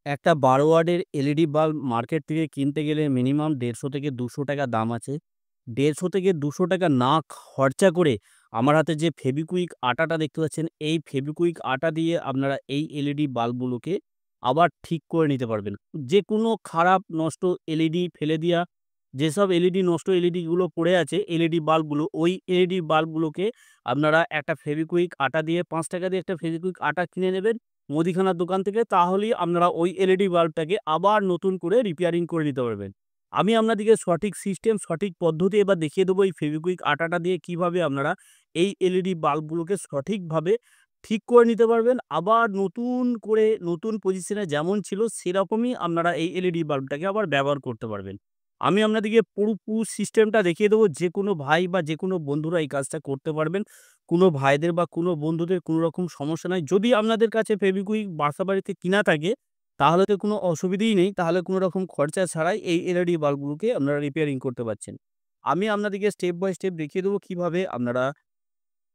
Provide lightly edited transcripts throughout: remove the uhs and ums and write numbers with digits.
একটা ১২ ওয়াটের LED bulb market থেকে কিনতে গেলে মিনিমাম ৳১৫০ থেকে ৳২০০ দাম আছে। ৳১৫০ থেকে ৳২০০ না খরচা করে আমার হাতে যে ফেভিকুইক আটাটা দেখতে পাচ্ছেন, এই ফেভিকুইক আটা দিয়ে আপনারা এই এলইডি বাল্বগুলোকে আবার ঠিক করে নিতে পারবেন। যেকোনো খারাপ নষ্ট এলইডি ফেলে দেয়া, যেসব এলইডি নষ্ট এলইডি গুলো পড়ে আছে এলইডি বাল্বগুলো, ওই এলইডি বাল্বগুলোকে আপনারা একটা ফেভিকুইক আটা দিয়ে ৳৫ দিয়ে একটা ফেভিকুইক আটা কিনে নেবেন মুদিখানার দোকান থেকে, তাহলেই আপনারা ওই এলইডি বাল্বটাকে আবার নতুন করে রিপেয়ারিং করে নিতে পারবেন। আমি আপনাদেরকে সঠিক সিস্টেম, সঠিক পদ্ধতি এবার দেখিয়ে দেবো এই ফেভিকুইক আটাটা দিয়ে কিভাবে আপনারা এই এলইডি বাল্বগুলোকে সঠিকভাবে ঠিক করে নিতে পারবেন। আবার নতুন করে নতুন পজিশনে যেমন ছিল সেরকমই আপনারা এই এলইডি বাল্বটাকে আবার ব্যবহার করতে পারবেন। আমি আপনাদেরকে পুরো সিস্টেমটা দেখিয়ে দেবো। যেকোনো ভাই বা যেকোনো বন্ধুরা এই কাজটা করতে পারবেন। কোনো ভাইদের বা কোনো বন্ধুদের কোনো রকম সমস্যা নাই। যদি আপনাদের কাছে ফেভিকুইক বাসাবাড়িতে কিনা থাকে, তাহলে তো কোনো অসুবিধেই নেই। তাহলে কোনো রকম খরচা ছাড়াই এই এলইডি বাল্বগুলোকে আপনারা রিপেয়ারিং করতে পারছেন। আমি আপনাদেরকে স্টেপ বাই স্টেপ দেখিয়ে দেবো কিভাবে আপনারা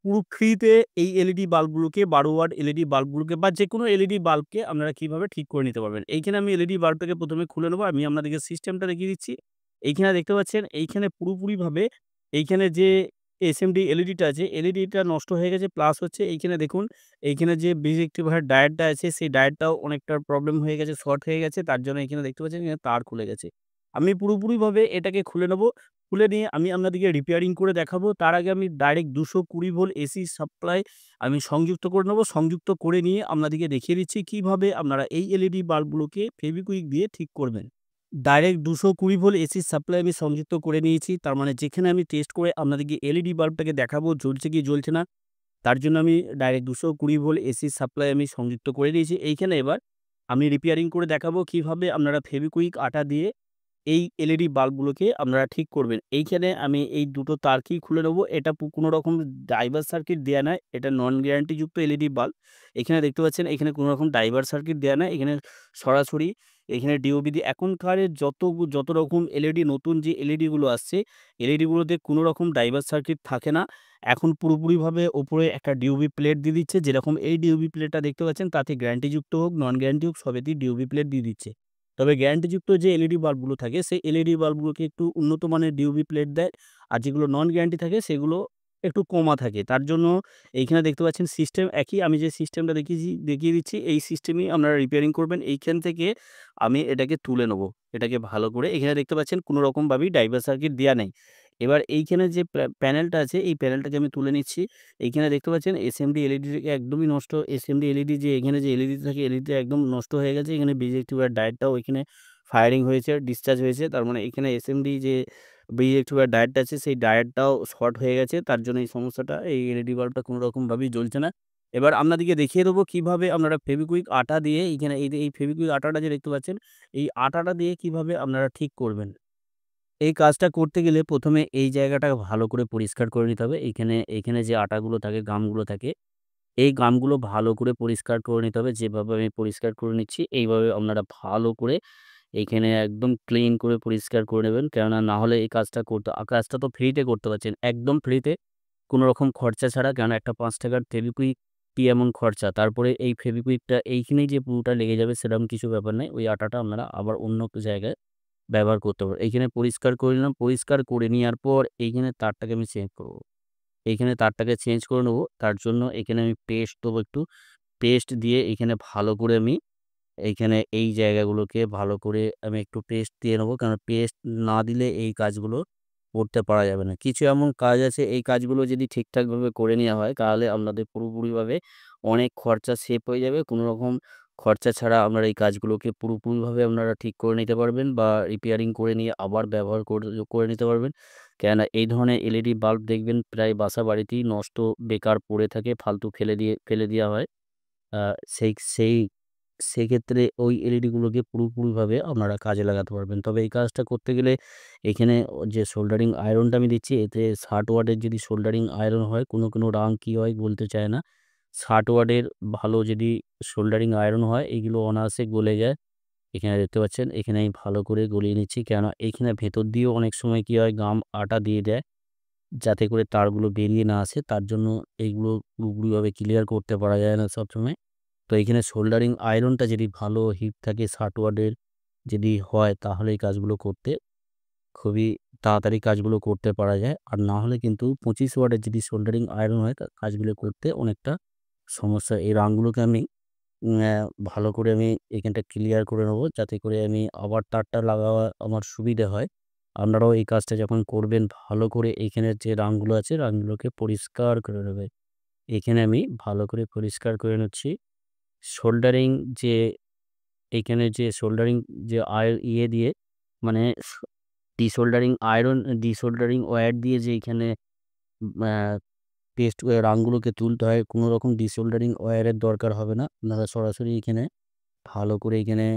পুরো ফ্রিতে এই এলইডি বাল্বগুলোকে ১২ ওয়াট এলইডি বাল্বগুলোকে বা যেকোনো এলইডি বাল্বকে আপনারা কিভাবে ঠিক করে নিতে পারবেন। এইখানে আমি এলইডি বাল্বটাকে ১ম এ খুলে নেবো। আমি আপনাদেরকে সিস্টেমটা দেখিয়ে দিচ্ছি। এইখানে দেখতে পাচ্ছেন, এইখানে পুরোপুরিভাবে এইখানে যে এসএমডি এলইডিটা আছে, এলইডিটা নষ্ট হয়ে গেছে। প্লাস হচ্ছে এইখানে দেখুন, এইখানে যে ব্রিজ রেক্টিফায়ার ডায়োডটা আছে, সেই ডায়োডটাও অনেকটা প্রবলেম হয়ে গেছে, শর্ট হয়ে গেছে। তার জন্য এখানে দেখতে পাচ্ছেন এখানে তার খুলে গেছে। আমি পুরোপুরিভাবে এটাকে খুলে নেবো। খুলে নিয়ে আমি আপনাদেরকে রিপেয়ারিং করে দেখাবো। তার আগে আমি ডাইরেক্ট ২২০ ভোল্ট এসি সাপ্লাই আমি সংযুক্ত করে নেবো। সংযুক্ত করে নিয়ে আপনাদেরকে দেখিয়ে দিচ্ছি কিভাবে আপনারা এই এলইডি বাল্বগুলোকে ফেভিকুইক দিয়ে ঠিক করবেন। ডাইরেক্ট ২২০ ভোল্ট এসির সাপ্লাই আমি সংযুক্ত করে নিয়েছি। তার মানে যেখানে আমি টেস্ট করে আপনাদেরকে এলইডি বাল্বটাকে দেখাবো জ্বলছে কি জ্বলছে না, তার জন্য আমি ডাইরেক্ট ২২০ ভোল্ট এসির সাপ্লাই আমি সংযুক্ত করে দিয়েছি। এইখানে এবার আমি রিপেয়ারিং করে দেখাবো কিভাবে আপনারা ফেভিকুইক আটা দিয়ে এই এলইডি বাল্বগুলোকে আপনারা ঠিক করবেন। এইখানে আমি এই দুটো তারকেই খুলে নেবো। এটা কোনো রকম ডাইভার সার্কিট দেয়া নাই। এটা নন গ্যারান্টি যুক্ত এলইডি বাল্ব। এখানে দেখতে পাচ্ছেন, এখানে কোনো রকম ডাইভার সার্কিট দেয়া নাই। এখানে সরাসরি এখানে ডিওবি দিয়ে এখনকার যত রকম এলইডি নতুন যে এলইডি গুলো আসছে, এলইডি গুলোতে কোনো রকম ডাইভার সার্কিট থাকে না। এখন পুরোপুরিভাবে ওপরে একটা ডিওবি প্লেট দিয়ে দিচ্ছে। যেরকম এই ডিওবি প্লেটটা দেখতে পাচ্ছেন, তাতে গ্যারান্টিযুক্ত হোক, নন গ্যারান্টি হোক, সবেতেই ডিওবি প্লেট দিয়ে দিচ্ছে। তবে গ্যারান্টিযুক্ত যে এলইডি বাল্বগুলো থাকে, সেই এলইডি বাল্বগুলোকে একটু উন্নত মানের ডিওবি প্লেট দেয়। আর যেগুলো নন গ্যারান্টি থাকে সেগুলো একটু কমা থাকে। তার জন্য এইখানে দেখতে পাচ্ছেন সিস্টেম একই। আমি যে সিস্টেমটা দেখিয়ে দিচ্ছি, এই সিস্টেমেই আপনারা রিপেয়ারিং করবেন। এইখান থেকে আমি এটাকে তুলে নেবো। এটাকে ভালো করে এখানে দেখতে পাচ্ছেন কোনো রকমভাবেই ডাইভার সার্কিট দেয়া নেই। এবার এইখানে যে প্যানেলটা আছে, এই প্যানেলটাকে আমি তুলে নিচ্ছি। এইখানে দেখতে পাচ্ছেন এসএমডি এলইডি একদমই নষ্ট। এসএমডি এলইডি যে এখানে যে এলইডি থাকে, এলইডিটা একদম নষ্ট হয়ে গেছে। এখানে ব্রিজ রেক্টিফায়ার ডায়োডটাও এখানে ফায়ারিং হয়েছে, ডিসচার্জ হয়েছে। তার মানে এখানে এসএমডি যে ব্রিজ রেক্টিফায়ার ডায়োডটা আছে, সেই ডায়োডটাও শর্ট হয়ে গেছে। তার জন্য এই সমস্যাটা, এই এলইডি বাল্বটা কোনো রকমভাবেই জ্বলছে না। এবার আপনাদেরকে দেখিয়ে দেবো কিভাবে আপনারা ফেভিকুইক আটা দিয়ে এইখানে এই ফেভিকুইক আটাটা যে দেখতে পাচ্ছেন, এই আটাটা দিয়ে কিভাবে আপনারা ঠিক করবেন। এই কাজটা করতে গেলে ১ম এ এই জায়গাটা ভালো করে পরিষ্কার করে নিতে হবে। এইখানে যে আটাগুলো থাকে, গামগুলো থাকে, এই গামগুলো ভালো করে পরিষ্কার করে নিতে হবে। যেভাবে আমি পরিষ্কার করে নিচ্ছি, এইভাবে আপনারা ভালো করে এইখানে একদম ক্লিন করে পরিষ্কার করে নেবেন। কেননা না হলে এই কাজটা তো ফ্রিতে করতে পারছেন। একদম ফ্রিতে, কোনো রকম খরচা ছাড়া। কেননা একটা ৳৫ র ফেভিকুইক কি এমন খরচা। তারপরে এই ফেভিকুইকটা এইখানেই যে পুরোটা লেগে যাবে সেরকম কিছু ব্যাপার নাই। ওই আটাটা আপনারা আবার অন্য জায়গায় ব্যবহার করতে পারবেন। এইখানে পরিষ্কার করে নিলাম। পরিষ্কার করে নেওয়ার পর এইখানে তারটাকে আমি চেঞ্জ করব। এইখানে তারটাকে চেঞ্জ করে নেবো। তার জন্য এখানে আমি পেস্ট দেবো একটু। পেস্ট দিয়ে এখানে ভালো করে আমি এইখানে এই জায়গাগুলোকে ভালো করে আমি একটু পেস্ট দিয়ে নেবো। কারণ পেস্ট না দিলে এই কাজগুলো করতে পারা যাবে না। কিছু এমন কাজ আছে, এই কাজগুলো যদি ঠিকঠাকভাবে করে নেওয়া হয়, তাহলে আপনাদের পুরোপুরিভাবে অনেক খরচা সেভ হয়ে যাবে। কোনো রকম খরচা ছাড়া আপনারা এই কাজগুলোকে পুরোপুরিভাবে আপনারা ঠিক করে নিতে পারবেন বা রিপেয়ারিং করে নিয়ে আবার ব্যবহার করে নিতে পারবেন। কেননা এই ধরনের এলইডি বাল্ব দেখবেন প্রায় বাসাবাড়িতেই নষ্ট, বেকার পড়ে থাকে, ফালতু ফেলে দেওয়া হয়। আ সেই সেই সেক্ষেত্রে ওই এলইডি গুলোকে পুরোপুরিভাবে আপনারা কাজে লাগাতে পারবেন। তবে এই কাজটা করতে গেলে এখানে যে সোল্ডারিং আয়রনটা আমি দিচ্ছি, এতে ৬০ ওয়াটের যদি সোল্ডারিং আয়রন হয়, কোনো রং কি হয় বলতে চায় না। ৬০ ওয়াটের ভালো যদি সোল্ডারিং আয়রন হয়, এগুলো অনায়াসে গলে যায়। এখানে দেখতে পাচ্ছেন, এখানে আমি ভালো করে গলিয়ে নিচ্ছি। কেননা এইখানে ভেতর দিয়েও অনেক সময় কি হয়, আটা দিয়ে দেয়, যাতে করে তারগুলো বেরিয়ে না আসে। তার জন্য এইগুলো পুরোপুরিভাবে ক্লিয়ার করতে পারা যায় না সবসময়। তো এইখানে সোল্ডারিং আয়রনটা যদি ভালো হিট থাকে 60 ওয়াটের যদি হয় তাহলে এই কাজগুলো করতে খুবই তাড়াতাড়ি কাজগুলো করতে পারা যায়। আর না হলে কিন্তু 25 ওয়াটের যদি সোল্ডারিং আয়রন হয় কাজগুলো করতে অনেকটা সমস্যা। এই রাংগুলোকে আমি ভালো করে আমি এখানটা ক্লিয়ার করে নেবো যাতে করে আমি আবার তারটা লাগাওয়া আমার সুবিধে হয়। আপনারাও এই কাজটা যখন করবেন ভালো করে এইখানের যে রাংগুলো আছে রাংগুলোকে পরিষ্কার করে নেবে। এখানে আমি ভালো করে পরিষ্কার করে নিচ্ছি। সোল্ডারিং যে এইখানে যে সোল্ডারিং যে দিয়ে মানে ডিসোল্ডারিং ওয়্যার দিয়ে যে এইখানে আ পেস্ট রাংগুলোকে তুলতে হয়, কোনো রকম ডিসোল্ডারিং ওয়্যারের দরকার হবে না। আপনারা সরাসরি এখানে ভালো করে এখানে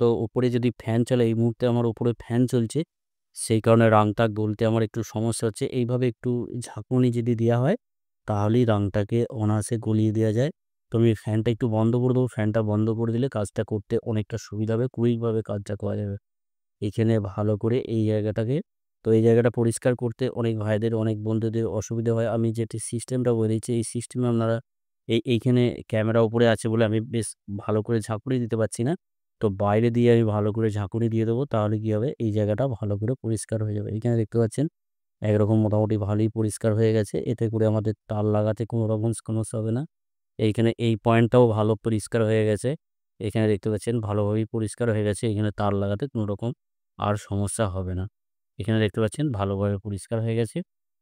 তো উপরে যদি ফ্যান চলে, এই মুহূর্তে আমার উপরে ফ্যান চলছে। সেই কারণে রাংটা গলতে আমার একটু সমস্যা হচ্ছে। এইভাবে একটু ঝাঁকুনি যদি দেওয়া হয়, তাহলেই রাংটাকে অনায়াসে গলিয়ে দেওয়া যায়। তো আমি ফ্যানটা একটু বন্ধ করে দেবো। ফ্যানটা বন্ধ করে দিলে কাজটা করতে অনেকটা সুবিধা হবে। কুইকভাবে কাজটা করা যাবে। এখানে ভালো করে এই জায়গাটাকে তো এই জায়গাটা পরিষ্কার করতে অনেক ভাইদের, অনেক বন্ধুদের অসুবিধা হয়। আমি যেটি সিস্টেমটা বলে দিচ্ছি, এই সিস্টেমে আপনারা এইখানে ক্যামেরা উপরে আছে বলে আমি বেশ ভালো করে ঝাঁকুনি দিতে পারছি না। তো বাইরে দিয়ে আমি ভালো করে ঝাঁকুনি দিয়ে দেবো। তাহলে কি হবে? এই জায়গাটা ভালো করে পরিষ্কার হয়ে যাবে। এইখানে দেখতে পাচ্ছেন একরকম মোটামুটি ভালোই পরিষ্কার হয়ে গেছে। এতে করে আমাদের তার লাগাতে কোনো রকম সমস্যা হবে না। এইখানে এই পয়েন্টটাও ভালো পরিষ্কার হয়ে গেছে। এখানে দেখতে পাচ্ছেন ভালোভাবেই পরিষ্কার হয়ে গেছে। এখানে তার লাগাতে কোনো রকম আর সমস্যা হবে না। এখানে দেখতে পাচ্ছেন ভালোভাবে পরিষ্কার হয়ে গেছে।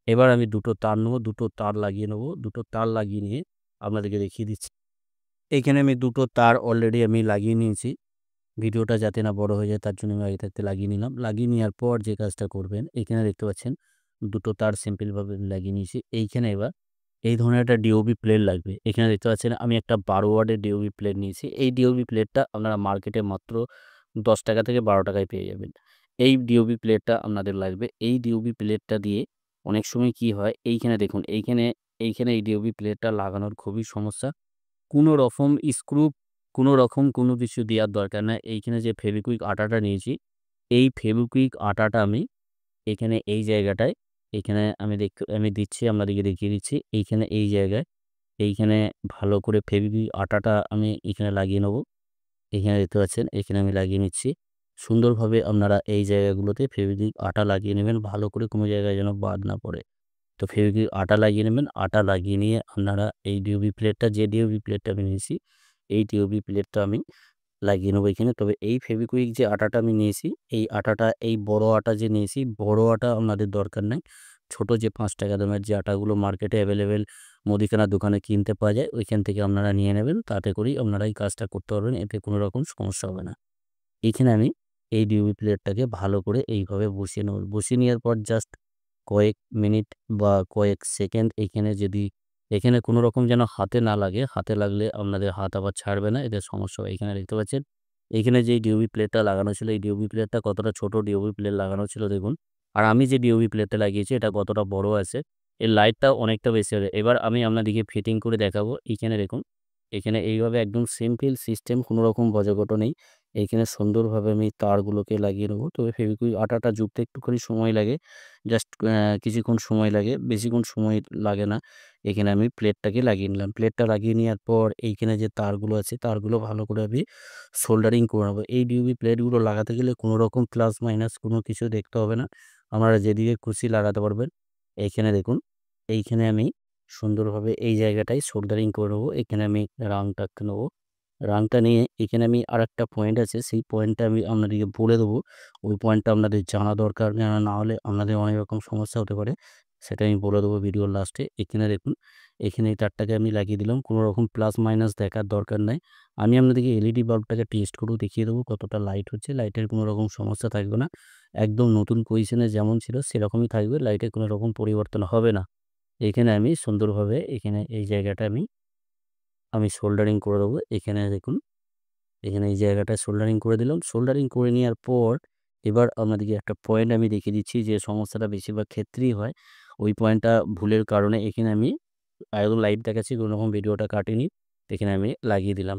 এবার আমি দুটো তার নেবো, দুটো তার লাগিয়ে নেবো। দুটো তার লাগিয়ে নিয়ে আপনাদেরকে দেখিয়ে দিচ্ছি। এইখানে আমি দুটো তার অলরেডি আমি লাগিয়ে নিয়েছি। ভিডিওটা যাতে না বড় হয়ে যায় তার জন্য আমি আগে থাকতে লাগিয়ে নিলাম। লাগিয়ে নেওয়ার পর যে কাজটা করবেন, এখানে দেখতে পাচ্ছেন দুটো তার সিম্পলভাবে আমি লাগিয়ে নিয়েছি। এইখানে এবার এই ধরনের একটা ডিওবি প্লেট লাগবে। এখানে দেখতে পাচ্ছেন আমি একটা 12 ওয়াটের ডিওবি প্লেট নিয়েছি। এই ডিওবি প্লেটটা আপনারা মার্কেটে মাত্র ৳10 থেকে ৳12 পেয়ে যাবেন। এই ডিওবি প্লেটটা আপনাদের লাগবে। এই ডিওবি প্লেটটা দিয়ে অনেক সময় কি হয়, এইখানে দেখুন এইখানে এই ডিওবি প্লেটটা লাগানোর খুবই সমস্যা। কোনো রকম স্ক্রু, কোনো রকম কোনো কিছু দেওয়ার দরকার নাই। এইখানে যে ফেভিকুইক আটাটা নিয়েছি, এই ফেভিকুইক আটাটা আমি এখানে এই জায়গাটায় এইখানে আমি দিচ্ছি, আপনাদেরকে দেখিয়ে দিচ্ছি। এইখানে এই জায়গায় এইখানে ভালো করে ফেভিকুইক আটাটা আমি এখানে লাগিয়ে নেবো। এখানে দেখতে পাচ্ছেন এখানে আমি লাগিয়ে নিচ্ছি। সুন্দরভাবে আপনারা এই জায়গাগুলোতে ফেভিকুইক আটা লাগিয়ে নেবেন ভালো করে, কোনো জায়গায় যেন বাদ না পড়ে। তো ফেভিকুইক আটা লাগিয়ে নেবেন। আটা লাগিয়ে নিয়ে আপনারা এই ডিওবি প্লেটটা, যে ডিওবি প্লেটটা আমি নিয়েছি, এই ডিওবি প্লেটটা আমি লাগিয়ে নেবো এখানে। তবে এই ফেভিকুইক যে আটাটা আমি নিয়েছি, এই আটাটা এই বড় আটা যে নিয়েছি, বড় আটা আপনাদের দরকার নাই। ছোট যে ৳5 দামের যে আটাগুলো মার্কেটে অ্যাভেলেবেল মুদিখানার দোকানে কিনতে পাওয়া যায়, ওইখান থেকে আপনারা নিয়ে নেবেন। তাতে করেই আপনারা এই কাজটা করতে পারবেন। এতে কোনো রকম সমস্যা হবে না। এইখানে আমি এই ডিওবি প্লেটটাকে ভালো করে এইভাবে বসিয়ে নেব। বসিয়ে নেওয়ার পর জাস্ট কয়েক মিনিট বা কয়েক সেকেন্ড এখানে কোনো রকম যেন হাতে না লাগে। হাতে লাগলে আপনাদের হাত আবার ছাড়বে না। এতে সমস্যা হয়। এখানে দেখতে পাচ্ছেন, এইখানে যেই ডিওবি প্লেটটা লাগানো ছিল, এই ডিওবি প্লেটটা কতটা ছোট ডিওবি প্লেট লাগানো ছিল দেখুন। আর আমি যে ডিওবি প্লেটটা লাগিয়েছি এটা কতটা বড় আছে। এর লাইটটাও অনেকটা বেশি হবে। এবার আমি আপনাদেরকে ফিটিং করে দেখাবো। এইখানে দেখুন, এখানে এইভাবে একদম সিম্পল সিস্টেম, কোনো রকম গজাগটো নেই। এইখানে সুন্দরভাবে আমি তারগুলোকে লাগিয়ে নেবো। তবে ফেভিকুইক আটাটা জুড়তে একটুখানি সময় লাগে। জাস্ট কিছুক্ষণ সময় লাগে, বেশিক্ষণ সময় লাগে না। এখানে আমি প্লেটটাকে লাগিয়ে নিলাম। প্লেটটা লাগিয়ে নেওয়ার পর এইখানে যে তারগুলো আছে, তারগুলো ভালো করে আমি সোল্ডারিং করে নেবো। এই ডিওবি প্লেটগুলো লাগাতে গেলে কোনো রকম প্লাস মাইনাস কোনো কিছু দেখতে হবে না। আপনারা যেদিকে খুশি লাগাতে পারবেন। এইখানে দেখুন, এইখানে আমি সুন্দরভাবে এই জায়গাটায় সোল্ডারিং করে নেবো। এখানে আমি রাংটা নেবো। রাংটা নিয়ে এখানে আমি আরেকটা পয়েন্ট আছে, সেই পয়েন্টটা আমি আপনাদেরকে বলে দেবো। ওই পয়েন্টটা আপনাদের জানা দরকার, না হলে আপনাদের অনেক রকম সমস্যা হতে পারে। সেটা আমি বলে দেবো ভিডিওর লাস্টে। এখানে দেখুন, এখানে এই তারটাকে আমি লাগিয়ে দিলাম। কোনো রকম প্লাস মাইনাস দেখার দরকার নাই। আমি আপনাদেরকে এলইডি বাল্বটাকে টেস্ট করেও দেখিয়ে দেবো কতটা লাইট হচ্ছে। লাইটের কোনো রকম সমস্যা থাকবে না। একদম নতুন পজিশনে যেমন ছিল সেরকমই থাকবে। লাইটের কোনো রকম পরিবর্তন হবে না। এখানে আমি সুন্দরভাবে এখানে এই জায়গাটা আমি সোল্ডারিং করে দেবো। এখানে দেখুন, এখানে এই জায়গাটায় সোল্ডারিং করে দিলাম। সোল্ডারিং করে নেওয়ার পর এবার আপনাদেরকে একটা পয়েন্ট আমি দেখিয়ে দিচ্ছি যে সমস্যাটা বেশিরভাগ ক্ষেত্রেই হয়। ওই পয়েন্টটা ভুলের কারণে এখানে আমি একদম লাইভ দেখাচ্ছি, কোনো রকম ভিডিওটা কাটিনি। এখানে আমি লাগিয়ে দিলাম।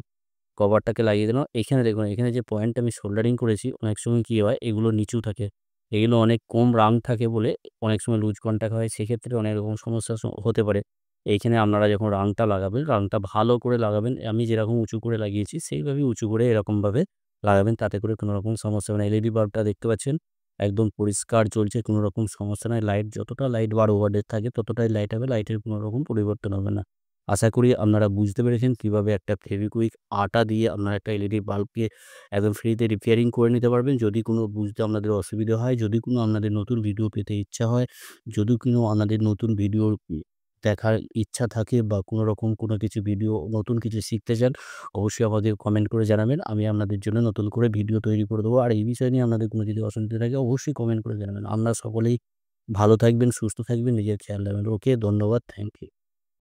কভারটাকে লাগিয়ে দিলাম। এখানে দেখুন, এখানে যে পয়েন্টটা আমি সোল্ডারিং করেছি, অনেক সময় কি হয় এগুলো নিচু থাকে। এগুলো অনেক কম রাং থাকে বলে অনেক সময় লুজ কনট্যাক্ট হয়। সেক্ষেত্রে অনেক রকম সমস্যা হতে পারে। এইখানে আপনারা যখন রাংটা লাগাবেন, রাংটা ভালো করে লাগাবেন। আমি যেরকম উঁচু করে লাগিয়েছি সেইভাবেই উঁচু করে এরকমভাবে লাগাবেন। তাতে করে কোনো রকম সমস্যা হবে না। এলইডি বাল্বটা দেখতে পাচ্ছেন একদম পরিষ্কার জ্বলছে, কোনো রকম সমস্যা নাই। লাইট যতটা লাইট 12 ওয়াটের থাকে ততটাই লাইট হবে। লাইটের কোনো রকম পরিবর্তন হবে না। আশা করি আপনারা বুঝতে পেরেছেন কিভাবে একটা ফেভিকুইক আটা দিয়ে আপনারা একটা এলইডি বাল্বকে একদম ফ্রিতে রিপেয়ারিং করে নিতে পারবেন। যদি কোনো বুঝতে আপনাদের অসুবিধা হয়, যদি কোনো আপনাদের নতুন ভিডিও পেতে ইচ্ছা হয়, যদি কোনো আপনাদের নতুন ভিডিও দেখার ইচ্ছা থাকে বা কোনো রকম কোনো কিছু ভিডিও নতুন কিছু শিখতে চান, অবশ্যই আমাদের কমেন্ট করে জানাবেন। আমি আপনাদের জন্য নতুন করে ভিডিও তৈরি করে দেবো। আর এই বিষয় নিয়ে আপনাদের কোনো যদি অসুবিধা থাকে অবশ্যই কমেন্ট করে জানাবেন। আপনারা সকলেই ভালো থাকবেন, সুস্থ থাকবেন, নিজের খেয়াল রাখবেন। ওকে, ধন্যবাদ। Thank you.